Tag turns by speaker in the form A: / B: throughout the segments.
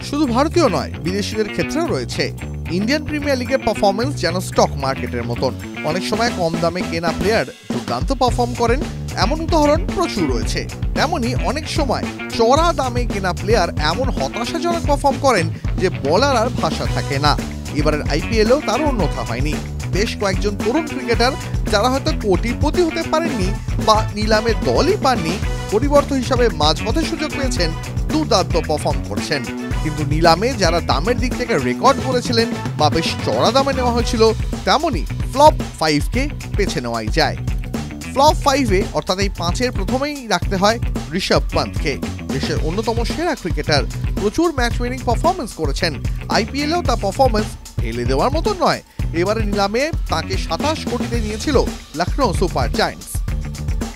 A: শুধু ভারতীয় নয়, বিদেশিদের ক্ষেত্রেও রয়েছে। ইন্ডিয়ান প্রিমিয়ার লিগের পারফরমেন্স যেন স্টক মার্কেটের মতন। অনেক সময় কম দামে কেনা প্লেয়ার দুর্দান্ত পারফর্ম করেন, এমন উদাহরণ প্রচুর রয়েছে। তেমনি অনেক সময় চড়া দামে কেনা প্লেয়ার এমন হতাশাজনক পারফর্ম করেন যে বলার আর ভাষা থাকে না। এবারের আইপিএলেও তার অন্যথা হয়নি। বেশ কয়েকজন তরুণ ক্রিকেটার যারা হয়তো কোটিপতি হতে পারেননি বা নিলামে দলই পাননি, পরিবর্তন হিসাবে মাঝপথে সুযোগ পেয়েছেন, দুর্দান্ত পারফর্ম করেছেন। কিন্তু নিলামে যারা দামের দিক থেকে রেকর্ড করেছিলেন বা বেশ চড়া দামে নেওয়া হয়েছিল, তেমনই ফ্লপ 5কে বেছে নেওয়াই যায়। ফ্লপ 5-এ অর্থাৎ এই 5-এর প্রথমেই রাখতে হয় ঋষভ পান্তকে। দেশের অন্যতম সেরা ক্রিকেটার, প্রচুর ম্যাচ উইনিং পারফরমেন্স করেছেন। আইপিএলেও তার পারফরমেন্স ফেলে দেওয়ার মতো নয়। এবারে নিলামে তাকে 27 কোটিতে নিয়েছিল লখনৌ সুপার জায়ান্টস,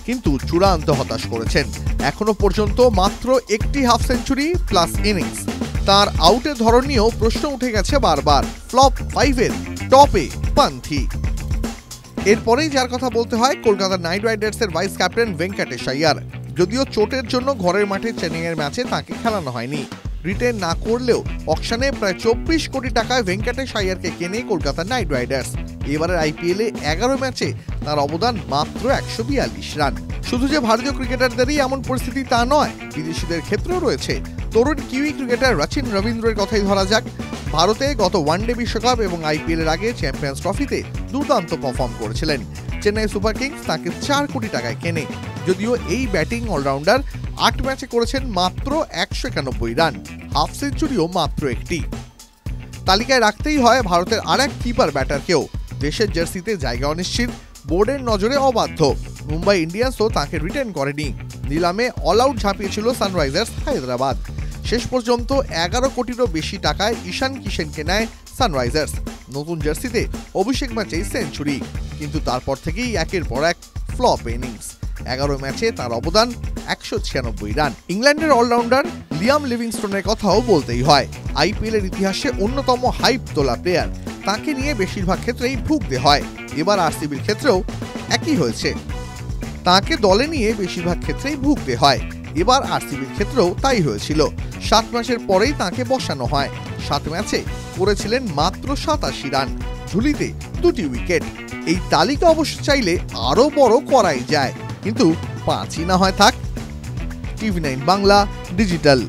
A: কিন্তু চূড়ান্ত হতাশ করেছেন। এখনো পর্যন্ত মাত্র একটি হাফ সেঞ্চুরি প্লাস ইনিংস। তার আউটের ধরন নিয়েও প্রশ্ন উঠে গেছে বারবার। ফ্লপ 5-এর টপে পান্থি। এরপরেই যার কথা বলতে হয় কলকাতা নাইট রাইডার্সের ভাইস ক্যাপ্টেন ভেঙ্কটেশ আইয়ার। যদিও চোটের জন্য ঘরের মাঠে চেন্নাইয়ের ম্যাচে তাকে খেলানো হয়নি, রিটেন না করলেও অকশনে প্রায় 24 কোটি টাকায় ভেঙ্কটেশ আইয়ারকে কেনে কলকাতা নাইট রাইডার্স। এবারের আইপিএলে 11 ম্যাচে তার অবদান মাত্র 142 রান। শুধু যে ভারতীয় ক্রিকেটারদেরই এমন পরিস্থিতি তা নয়, বিদেশিদের ক্ষেত্রেও রয়েছে। তরুণ কিউই ক্রিকেটার রচিন রবীন্দ্রের কথাই ধরা যাক। ভারতে গত ওয়ানডে বিশ্বকাপ এবং আইপিএলের আগে চ্যাম্পিয়ন্স ট্রফিতে দুর্দান্ত পারফর্ম করেছিলেন। চেন্নাই সুপার কিংস তাকে 4 কোটি টাকায় কেনে। যদিও এই ব্যাটিং অলরাউন্ডার 8 ম্যাচে করেছেন মাত্র 191 রান, হাফ সেঞ্চুরিও মাত্র একটি। তালিকায় রাখতেই হয় ভারতের আর এক কিপার ব্যাটারকেও। দেশের জার্সিতে জায়গা অনিশ্চিত, বোর্ডের নজরে অবাধ্য। মুম্বাই ইন্ডিয়ান্সও তাকে রিটেন করেনি। নিলামে অল আউট ঝাঁপিয়েছিল সানরাইজার্স হায়দ্রাবাদ। শেষ পর্যন্ত 11 কোটিরও বেশি টাকায় ঈশান কিশনকে নেয় সানরাইজার্স। নতুন জার্সিতে অভিষেক ম্যাচেই সেঞ্চুরি, কিন্তু তারপর থেকেই একের পর এক ফ্লপ ইনিংস। 11 ম্যাচে তার অবদান 196 রান। ইংল্যান্ডের অলরাউন্ডার লিয়াম লিভিংস্টোনের কথাও বলতেই হয়। আইপিএলের ইতিহাসে অন্যতম হাইপ তোলা প্লেয়ার, তাকে নিয়ে বেশিরভাগ ক্ষেত্রেই ভুগতে হয়। এবার আরসিবির ক্ষেত্রেও একই হয়েছে, তাকে দলে নিয়ে বেশিরভাগ ক্ষেত্রেই ভুগতে হয়। এবার আরসিবির ক্ষেত্রেও তাই হয়েছিল। 7 ম্যাচের পরেই তাকে বসানো হয়। 7 ম্যাচে করেছিলেন মাত্র 87 রান, ঝুলিতে 2টি উইকেট। এই তালিকা অবশ্য চাইলে আরও বড় করাই যায়, কিন্তু 5ই না হয় থাক। টিভি9 বাংলা ডিজিটাল।